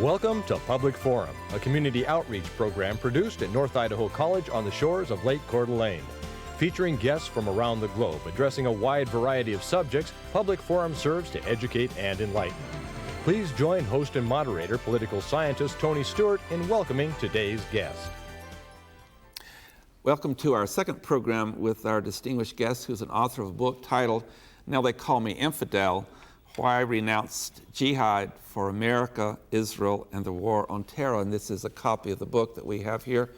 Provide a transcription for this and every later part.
Welcome to Public Forum, a community outreach program produced at North Idaho College on the shores of Lake Coeur d'Alene. Featuring guests from around the globe addressing a wide variety of subjects, Public Forum serves to educate and enlighten. Please join host and moderator, political scientist Tony Stewart, in welcoming today's guest. Welcome to our second program with our distinguished guest, who's an author of a book titled, Now They Call Me Infidel, Why I Renounced Jihad for America, Israel, and the War on Terror. And this is a copy of the book that we have here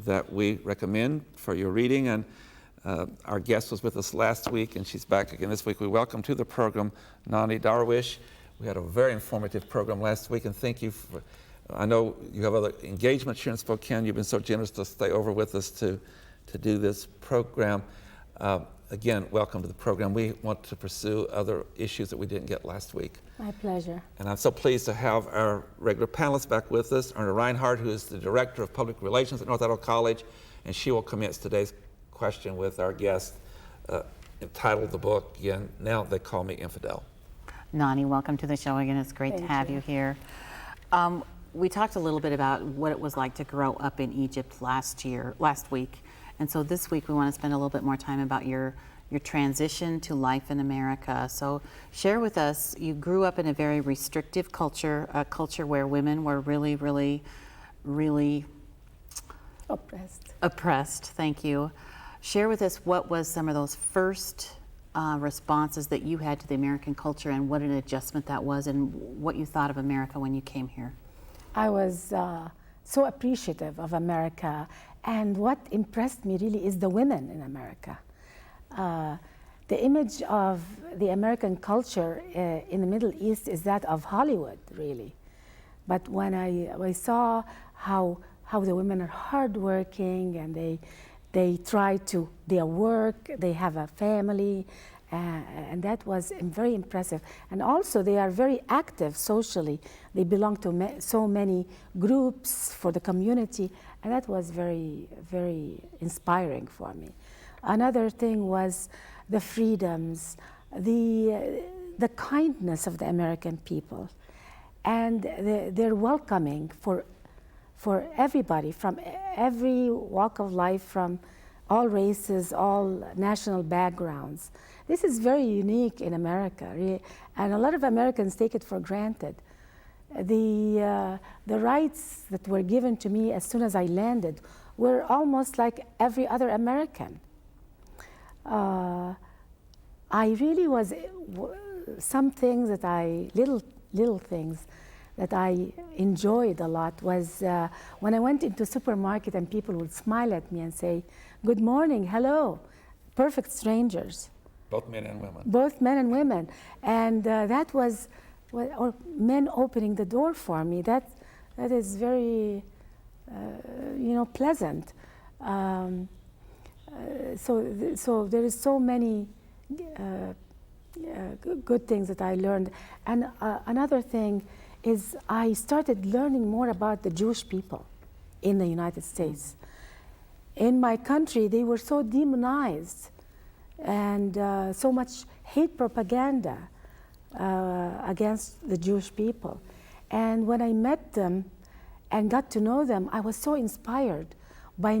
that we recommend for your reading. And our guest was with us last week, and she's back again this week. We welcome to the program Nani Darwish. We had a very informative program last week, and thank you for, I know you have other engagements here in Spokane. You've been so generous to stay over with us to do this program. Again, welcome to the program. We want to pursue other issues that we didn't get last week. My pleasure. And I'm so pleased to have our regular panelists back with us, Erna Reinhardt, who is the Director of Public Relations at North Idaho College, and she will commence today's question with our guest, entitled the book, again, Now They Call Me Infidel. Nani, welcome to the show again. It's great to have you here. We talked a little bit about what it was like to grow up in Egypt last week. And so this week we want to spend a little bit more time about your transition to life in America. So share with us, you grew up in a very restrictive culture, a culture where women were really, really, really oppressed, thank you. Share with us what was some of those first responses that you had to the American culture and what an adjustment that was and what you thought of America when you came here. I was so appreciative of America, and what impressed me really is the women in America. The image of the American culture in the Middle East is that of Hollywood, really. But when I saw how the women are hardworking and they try to their work, they have a family, and that was very impressive. And also they are very active socially. They belong to so many groups for the community, and that was very, very inspiring for me. Another thing was the freedoms, the kindness of the American people, and their welcoming for everybody from every walk of life, from all races, all national backgrounds. This is very unique in America, really, and a lot of Americans take it for granted. The rights that were given to me as soon as I landed were almost like every other American. I really was, some things that little things that I enjoyed a lot was when I went into a supermarket and people would smile at me and say, "Good morning, hello," perfect strangers. Both men and women. Both men and women. And that was, or men opening the door for me, that is very, pleasant. So there is so many good things that I learned. And another thing is I started learning more about the Jewish people in the United States. In my country, they were so demonized and so much hate propaganda against the Jewish people. And when I met them and got to know them, I was so inspired by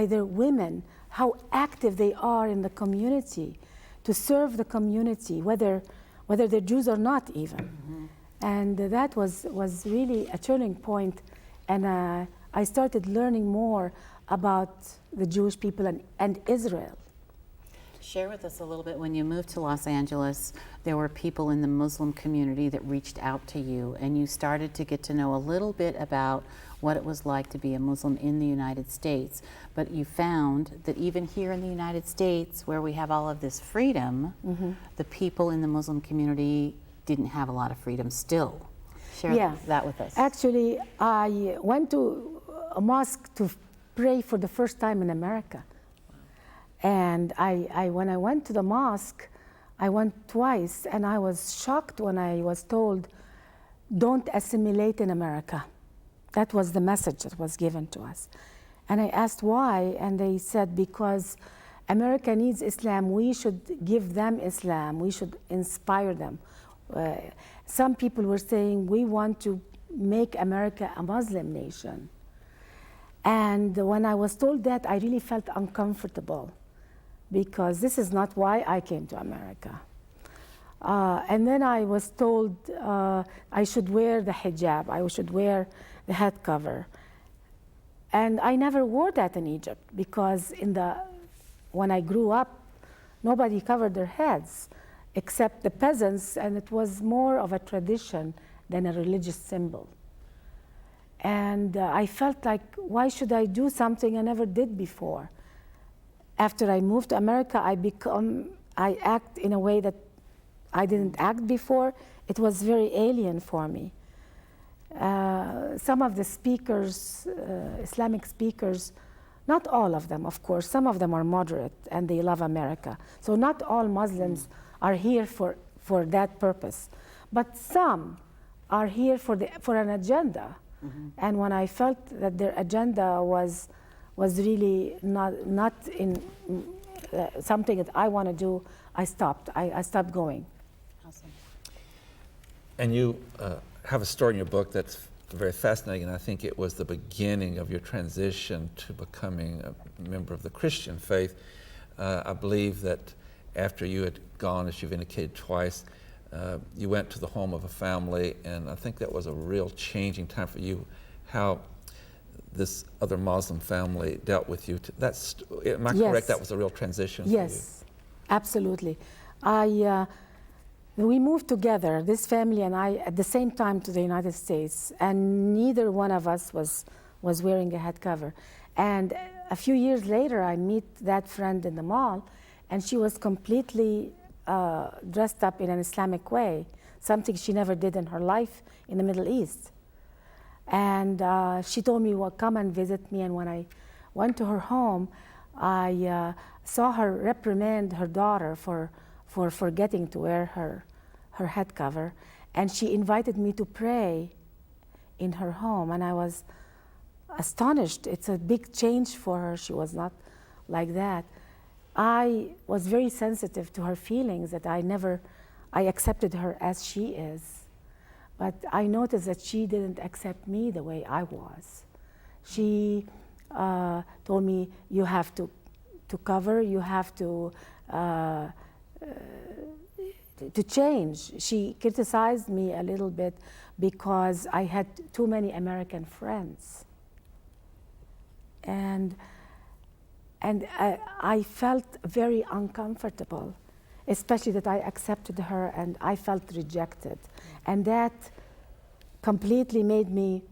their women, how active they are in the community, to serve the community, whether they're Jews or not even. Mm-hmm. And that was really a turning point, and I started learning more about the Jewish people and Israel. Share with us a little bit, when you moved to Los Angeles, there were people in the Muslim community that reached out to you, and you started to get to know a little bit about what it was like to be a Muslim in the United States. But you found that even here in the United States, where we have all of this freedom, mm-hmm. the people in the Muslim community didn't have a lot of freedom still. Share that with us. Actually, I went to a mosque to pray for the first time in America. And when I went to the mosque, I went twice, and I was shocked when I was told, "Don't assimilate in America." That was the message that was given to us. And I asked why, and they said, because America needs Islam, we should give them Islam, we should inspire them. Some people were saying, we want to make America a Muslim nation. And when I was told that, I really felt uncomfortable, because this is not why I came to America. And then I was told I should wear the hijab, I should wear the head cover. And I never wore that in Egypt, because when I grew up, nobody covered their heads except the peasants, and it was more of a tradition than a religious symbol. And I felt like, why should I do something I never did before? After I moved to America, I act in a way that I didn't act before. It was very alien for me. Some of the speakers, Islamic speakers, not all of them, of course, some of them are moderate and they love America. So not all Muslims are here for that purpose. But some are here for an agenda. And when I felt that their agenda was really not in something that I want to do, I stopped. I stopped going. Awesome. And you have a story in your book that's very fascinating, and I think it was the beginning of your transition to becoming a member of the Christian faith. I believe that after you had gone, as you've indicated twice, you went to the home of a family, and I think that was a real changing time for you, how this other Muslim family dealt with you. Am I correct? That was a real transition for you? Yes, absolutely. We moved together, this family and I, at the same time to the United States, and neither one of us was wearing a head cover. And a few years later, I meet that friend in the mall, and she was completely dressed up in an Islamic way, something she never did in her life in the Middle East. And she told me, well, come and visit me. And when I went to her home, I saw her reprimand her daughter for forgetting to wear her head cover. And she invited me to pray in her home. And I was astonished. It's a big change for her. She was not like that. I was very sensitive to her feelings, that I accepted her as she is. But I noticed that she didn't accept me the way I was. She told me, you have to cover, you have to change. She criticized me a little bit because I had too many American friends. And I felt very uncomfortable, especially that I accepted her and I felt rejected. And that completely made me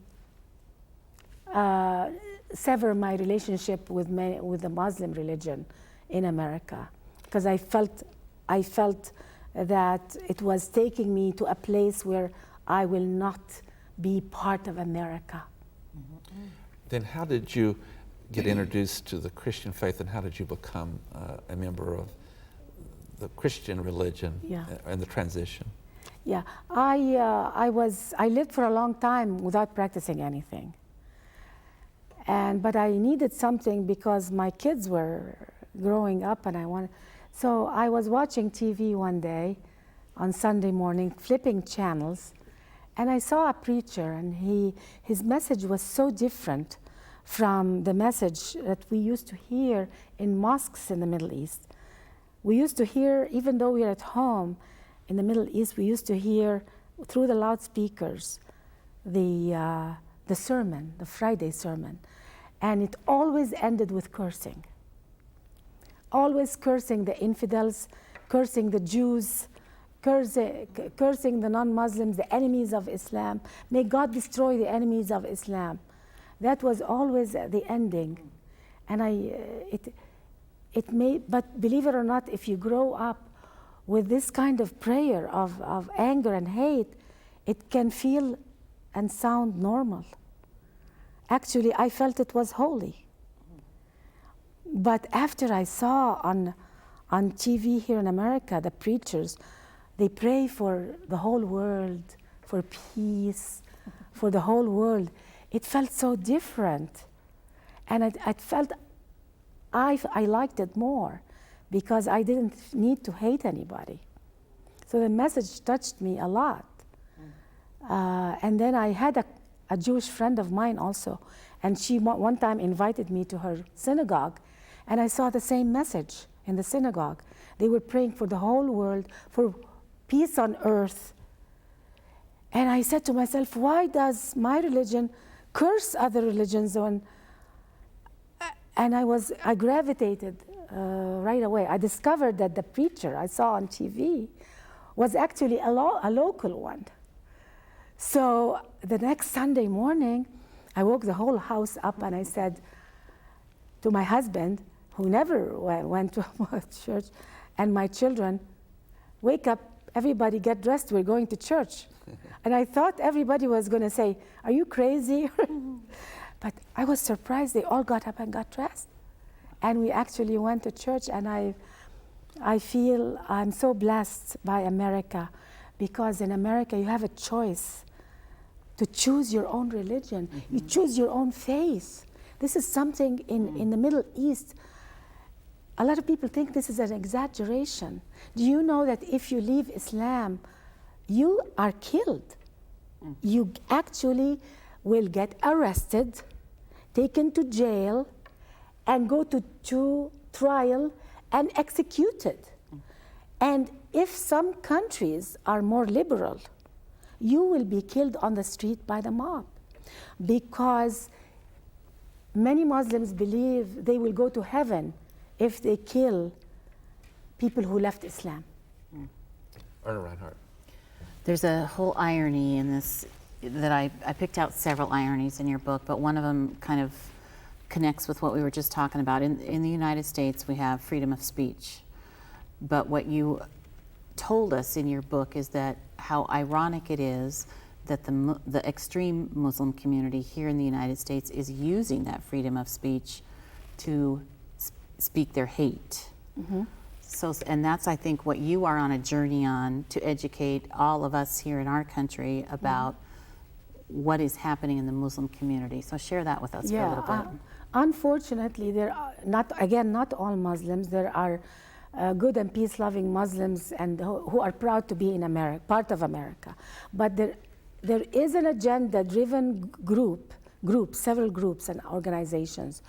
sever my relationship with the Muslim religion in America, because I felt that it was taking me to a place where I will not be part of America. Then how did you get introduced to the Christian faith, and how did you become a member of the Christian religion and the transition? Yeah, I lived for a long time without practicing anything. But I needed something because my kids were growing up, and so I was watching TV one day on Sunday morning, flipping channels, and I saw a preacher, and his message was so different from the message that we used to hear in mosques in the Middle East. We used to hear, even though we were at home in the Middle East, we used to hear through the loudspeakers the sermon, the Friday sermon. And it always ended with cursing. Always cursing the infidels, cursing the Jews, cursing the non-Muslims, the enemies of Islam. May God destroy the enemies of Islam. That was always the ending. And but believe it or not, if you grow up with this kind of prayer of anger and hate, it can feel and sound normal. Actually, I felt it was holy. But after I saw on TV here in America, the preachers, they pray for the whole world, for peace, for the whole world. It felt so different. And I felt I liked it more because I didn't need to hate anybody. So the message touched me a lot. And then I had a Jewish friend of mine also, and she one time invited me to her synagogue, and I saw the same message in the synagogue. They were praying for the whole world, for peace on earth. And I said to myself, why does my religion curse other religions? And I gravitated right away. I discovered that the preacher I saw on TV was actually a local one. So the next Sunday morning, I woke the whole house up and I said to my husband, who never went to church, and my children, wake up, everybody get dressed, we're going to church. And I thought everybody was going to say, are you crazy? But I was surprised, they all got up and got dressed. And we actually went to church, and I feel I'm so blessed by America, because in America you have a choice to choose your own religion. You choose your own faith. This is something in the Middle East. A lot of people think this is an exaggeration. Do you know that if you leave Islam, you are killed? You actually will get arrested, taken to jail, and go to trial and executed. And if some countries are more liberal, you will be killed on the street by the mob, because many Muslims believe they will go to heaven if they kill people who left Islam. Erna Reinhardt. There's a whole irony in this, that I picked out several ironies in your book, but one of them kind of connects with what we were just talking about. In the United States, we have freedom of speech. But what you told us in your book is that how ironic it is that the extreme Muslim community here in the United States is using that freedom of speech to speak their hate. So, and that's, I think, what you are on a journey on, to educate all of us here in our country about what is happening in the Muslim community. So share that with us for a little bit. Unfortunately, there are not all Muslims. There are good and peace-loving Muslims and who are proud to be in America, part of America. But there is an agenda-driven several groups and organizations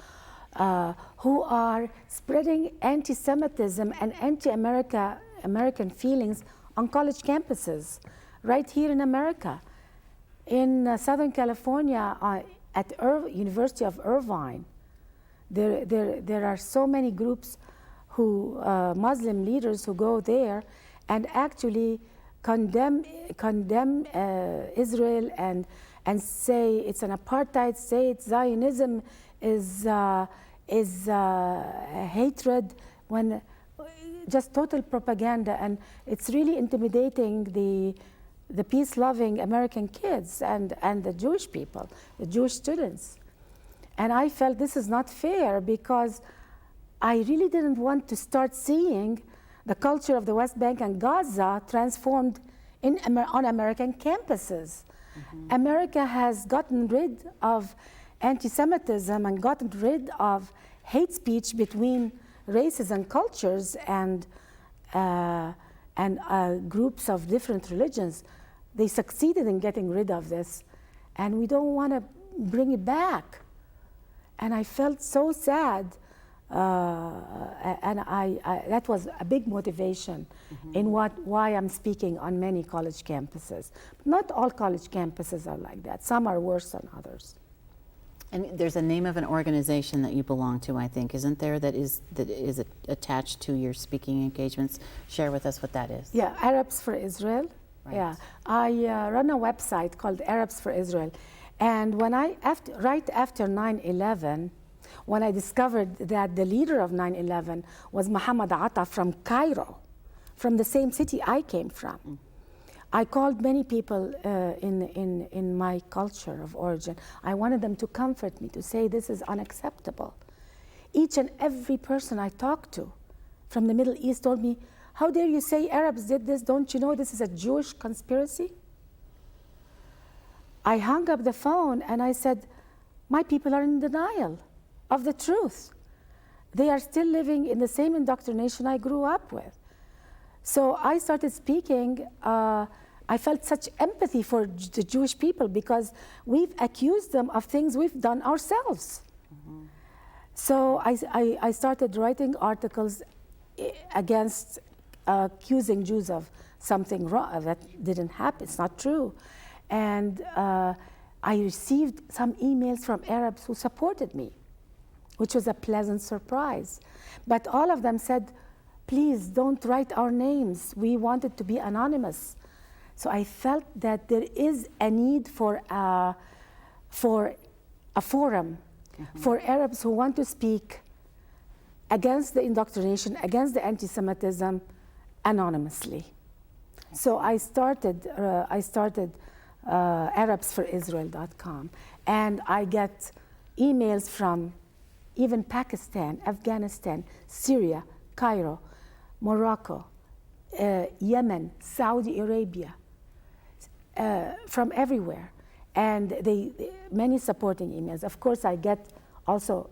who are spreading anti-Semitism and anti-American feelings on college campuses, right here in America. In Southern California, at University of Irvine, there are so many groups who Muslim leaders who go there and actually condemn Israel and say it's an apartheid state. Zionism is hatred, when just total propaganda, and it's really intimidating the peace-loving American kids and the Jewish people, the Jewish students. And I felt this is not fair, because I really didn't want to start seeing the culture of the West Bank and Gaza transformed on American campuses. America has gotten rid of anti-Semitism and gotten rid of hate speech between races and cultures and groups of different religions. They succeeded in getting rid of this, and we don't want to bring it back. And I felt so sad, and that was a big motivation in why I'm speaking on many college campuses. But not all college campuses are like that. Some are worse than others. And there's a name of an organization that you belong to, I think, isn't there, that is attached to your speaking engagements? Share with us what that is. Yeah, Arabs for Israel. Right. Yeah, I run a website called Arabs for Israel. And when right after 9/11, when I discovered that the leader of 9/11 was Muhammad Atta from Cairo, from the same city I came from, I called many people in my culture of origin. I wanted them to comfort me, to say this is unacceptable. Each and every person I talked to from the Middle East told me, how dare you say Arabs did this? Don't you know this is a Jewish conspiracy? I hung up the phone and I said, my people are in denial of the truth. They are still living in the same indoctrination I grew up with. So I started speaking I felt such empathy for the Jewish people because we've accused them of things we've done ourselves. So I started writing articles against accusing Jews of something wrong that didn't happen. It's not true. And I received some emails from Arabs who supported me, which was a pleasant surprise. But all of them said, please don't write our names. We wanted to be anonymous. So I felt that there is a need for a forum for Arabs who want to speak against the indoctrination, against the anti-Semitism, anonymously. So I started ArabsForIsrael.com, and I get emails from even Pakistan, Afghanistan, Syria, Cairo, Morocco, Yemen, Saudi Arabia, from everywhere, and many supporting emails. Of course, I get also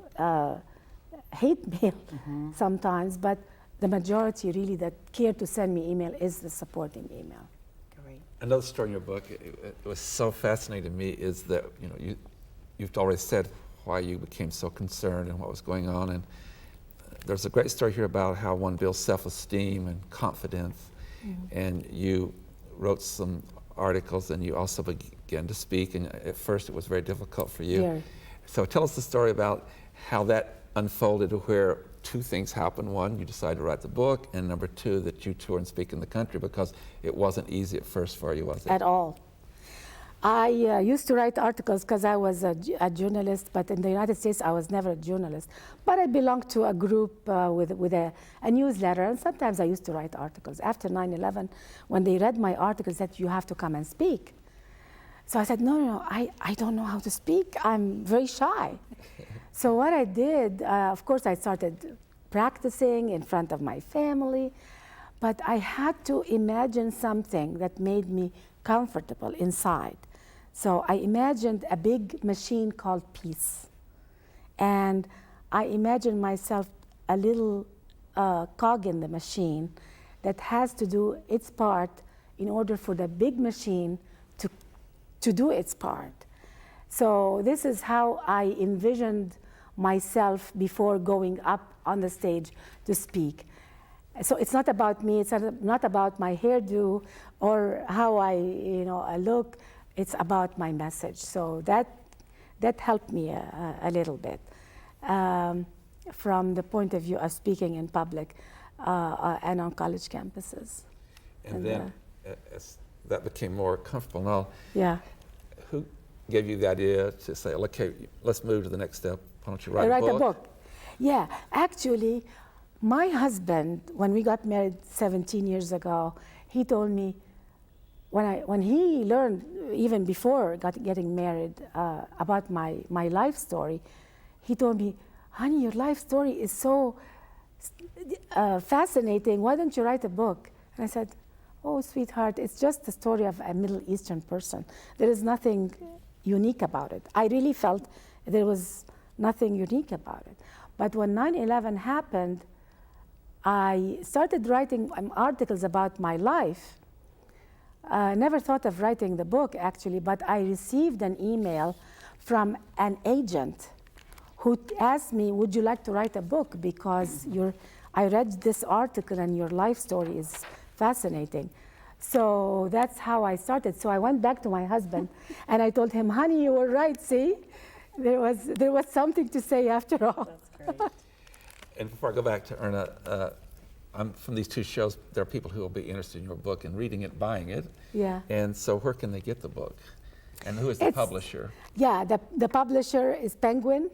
hate mail sometimes, but the majority really that care to send me email is the supporting email. Great. Another story in your book, it was so fascinating to me, is that you've already said why you became so concerned and what was going on, and there's a great story here about how one builds self-esteem and confidence, and you wrote some articles and you also began to speak, and at first it was very difficult for you. Yeah. So tell us the story about how that unfolded, where two things happened. One, you decided to write the book, and number two, that you tour and speak in the country, because it wasn't easy at first for you, was it? At all. I used to write articles because I was a journalist, but in the United States I was never a journalist. But I belonged to a group with a newsletter, and sometimes I used to write articles. After 9/11, when they read my articles, they said, you have to come and speak. So I said, no, I don't know how to speak. I'm very shy. So what I did, of course, I started practicing in front of my family, but I had to imagine something that made me comfortable inside. So I imagined a big machine called peace. And I imagined myself a little cog in the machine that has to do its part in order for the big machine to do its part. So this is how I envisioned myself before going up on the stage to speak. So it's not about me, it's not about my hairdo or how I look, it's about my message. So that helped me a little bit from the point of view of speaking in public and on college campuses. And then as that became more comfortable now, yeah. Who gave you the idea to say, okay, let's move to the next step? Why don't you write a book? Yeah, actually, my husband, when we got married 17 years ago, he told me, when he learned, even before getting married, about my life story, he told me, honey, your life story is so fascinating, why don't you write a book? And I said, oh, sweetheart, it's just the story of a Middle Eastern person. There is nothing unique about it. I really felt there was nothing unique about it. But when 9/11 happened, I started writing articles about my life. I never thought of writing the book, actually, but I received an email from an agent who asked me, would you like to write a book? Because I read this article and your life story is fascinating. So that's how I started. So I went back to my husband and I told him, honey, you were right, see? There was something to say after all. That's great. And before I go back to Erna, from these two shows, there are people who will be interested in your book and reading it, buying it. Yeah. And so where can they get the book? And who is the publisher? Yeah, the publisher is Penguin,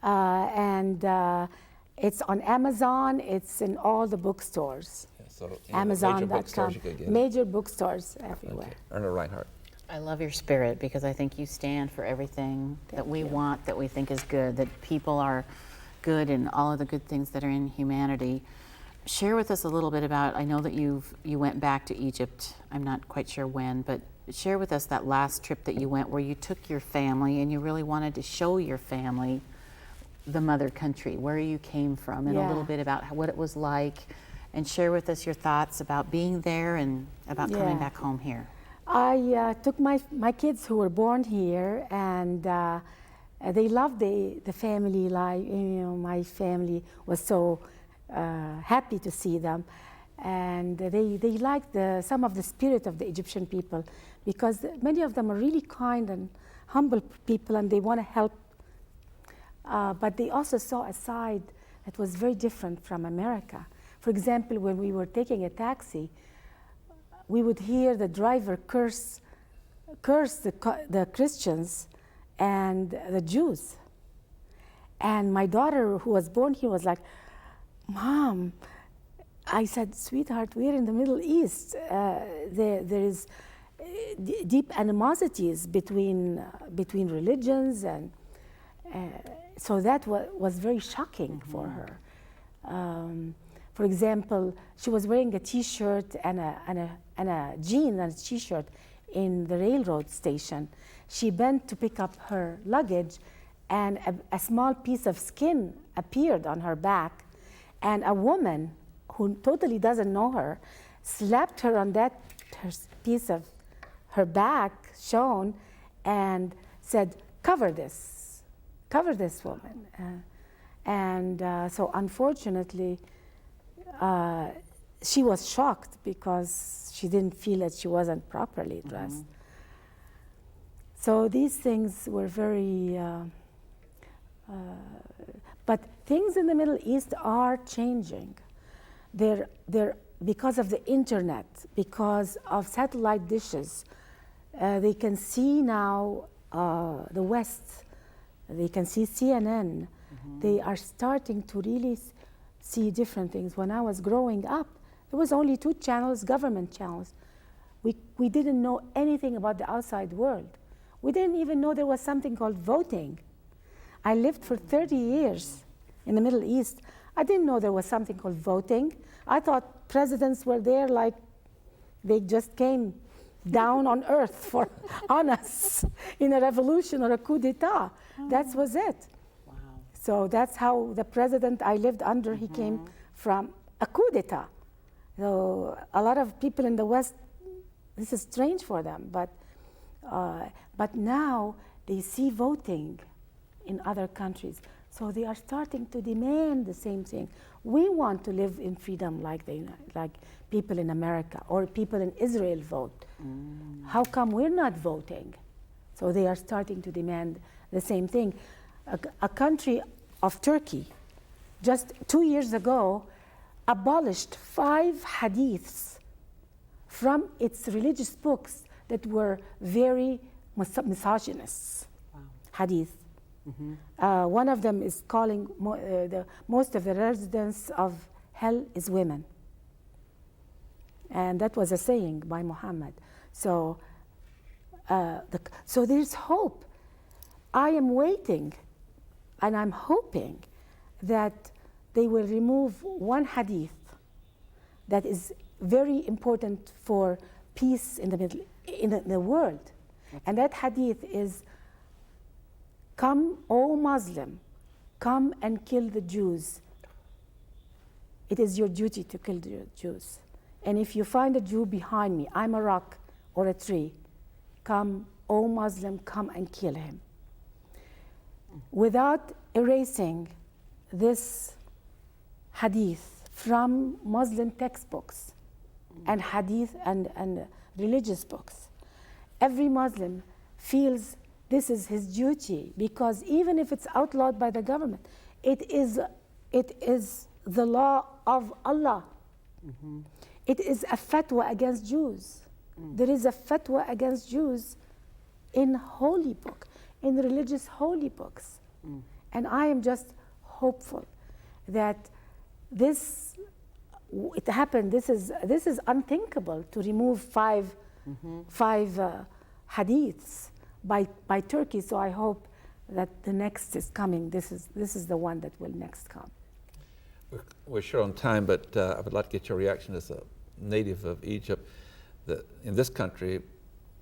and it's on Amazon. It's in all the bookstores. Yeah, so Amazon.com. Major bookstores you could get it. Major bookstores everywhere. Okay. Erna Reinhardt. I love your spirit because I think you stand for everything that we want, that we think is good, that people are good and all of the good things that are in humanity. Share with us a little bit about, I know that you went back to Egypt, I'm not quite sure when, but share with us that last trip that you went where you took your family and you really wanted to show your family the mother country, where you came from, and a little bit about what it was like, and share with us your thoughts about being there and about coming back home here. I took my kids who were born here, and they loved the family life. You know, my family was so happy to see them, and they liked some of the spirit of the Egyptian people, because many of them are really kind and humble people, and they want to help. But they also saw a side that was very different from America. For example, when we were taking a taxi, we would hear the driver curse the Christians and the Jews. And my daughter, who was born here, was like, "Mom," I said, "Sweetheart, we're in the Middle East. There is deep animosities between religions," and so that was very shocking for her. For example, she was wearing a T-shirt and a jean and a T-shirt in the railroad station. She bent to pick up her luggage, and a small piece of skin appeared on her back, and a woman who totally doesn't know her slapped her on that piece of her back shown and said, cover this woman. So unfortunately, she was shocked because she didn't feel that she wasn't properly dressed. So these things were very, but things in the Middle East are changing. They're because of the internet, because of satellite dishes. They can see now the West. They can see CNN. They are starting to really see different things. When I was growing up, there was only 2 channels, government channels. We didn't know anything about the outside world. We didn't even know there was something called voting. I lived for 30 years in the Middle East. I didn't know there was something called voting. I thought presidents were there like they just came down on earth on us in a revolution or a coup d'etat. That was it. Wow. So that's how the president I lived under, he came from a coup d'etat. So a lot of people in the West, this is strange for them, but now they see voting in other countries. So they are starting to demand the same thing. We want to live in freedom like people in America or people in Israel vote. How come we're not voting? So they are starting to demand the same thing. A country of Turkey, just 2 years ago, abolished 5 hadiths from its religious books that were very misogynist. Wow. Hadith. One of them is calling most of the residents of hell is women. And that was a saying by Muhammad. So, so there's hope. I am waiting and I'm hoping that they will remove one hadith that is very important for peace in the world. And that hadith is, "Come, O Muslim, come and kill the Jews. It is your duty to kill the Jews. And if you find a Jew behind me, I'm a rock or a tree, come, O Muslim, come and kill him." Without erasing this hadith from Muslim textbooks and hadith and religious books, every Muslim feels this is his duty, because even if it's outlawed by the government, it is the law of Allah. It is a fatwa against Jews. There is a fatwa against Jews in holy book, in religious holy books. And I am just hopeful that it happened. This is unthinkable to remove five hadiths by Turkey. So I hope that the next is coming. This is the one that will next come. We're short on time, but I would like to get your reaction as a native of Egypt. That in this country,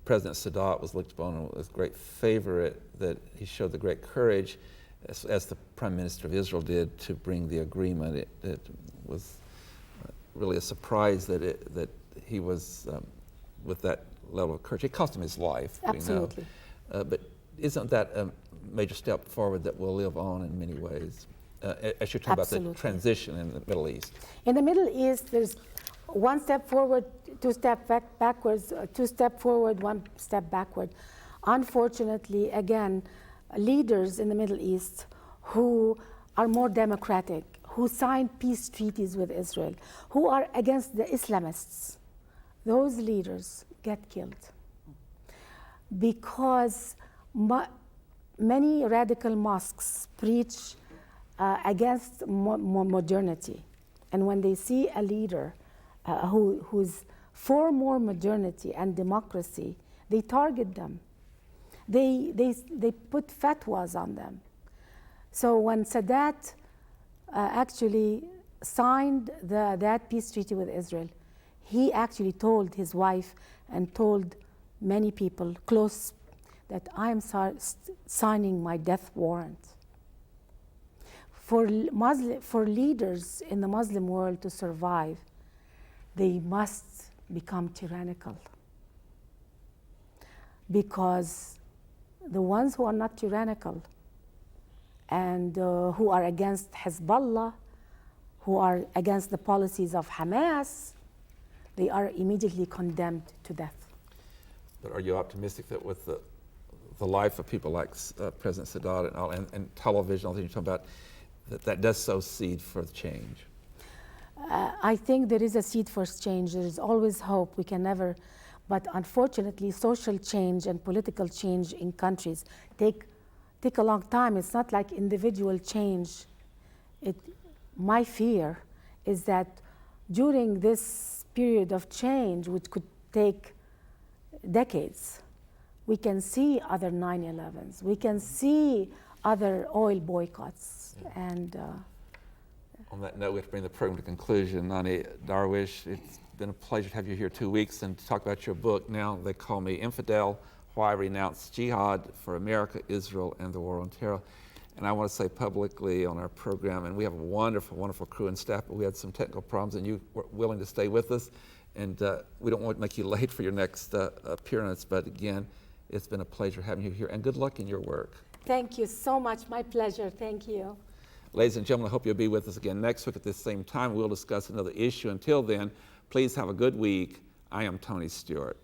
President Sadat was looked upon as a great favorite, that he showed the great courage, as the Prime Minister of Israel did, to bring the agreement. It was really a surprise that he was, with that level of courage. It cost him his life. Absolutely. We know. But isn't that a major step forward that will live on in many ways? As you talk about the transition in the Middle East. In the Middle East, there's one step forward, two step backwards, two step forward, one step backward. Unfortunately, again, leaders in the Middle East who are more democratic, who signed peace treaties with Israel, who are against the Islamists, those leaders get killed because many radical mosques preach against modernity. And when they see a leader who's for more modernity and democracy, they target them. They put fatwas on them. So when Sadat actually signed that peace treaty with Israel, he actually told his wife and told many people close that I am signing my death warrant. For leaders in the Muslim world to survive, they must become tyrannical. Because the ones who are not tyrannical and who are against Hezbollah, who are against the policies of Hamas, they are immediately condemned to death. But are you optimistic that with the life of people like President Sadat and television, all the things you're talking about, that does sow seed for change? I think there is a seed for change. There is always hope. We can never, but unfortunately, social change and political change in countries take a long time. It's not like individual change. My fear is that during this period of change, which could take decades, we can see other 9/11s. We can see other oil boycotts. And on that note, we have to bring the program to conclusion. Nani Darwish, it's been a pleasure to have you here 2 weeks and to talk about your book, Now They Call Me Infidel, Why I Renounce Jihad for America, Israel, and the War on Terror. And I want to say publicly on our program, and we have a wonderful, wonderful crew and staff, but we had some technical problems, and you were willing to stay with us. And we don't want to make you late for your next appearance, but again, it's been a pleasure having you here, and good luck in your work. thank you so much. My pleasure. Thank you. Ladies and gentlemen, I hope you'll be with us again next week at this same time. We'll discuss another issue. Until then, please have a good week. I am Tony Stewart.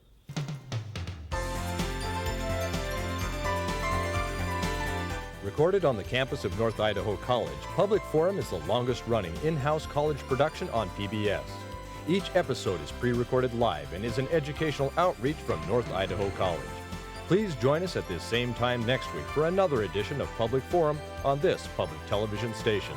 Recorded on the campus of North Idaho College, Public Forum is the longest-running in-house college production on PBS. Each episode is pre-recorded live and is an educational outreach from North Idaho College. Please join us at this same time next week for another edition of Public Forum on this public television station.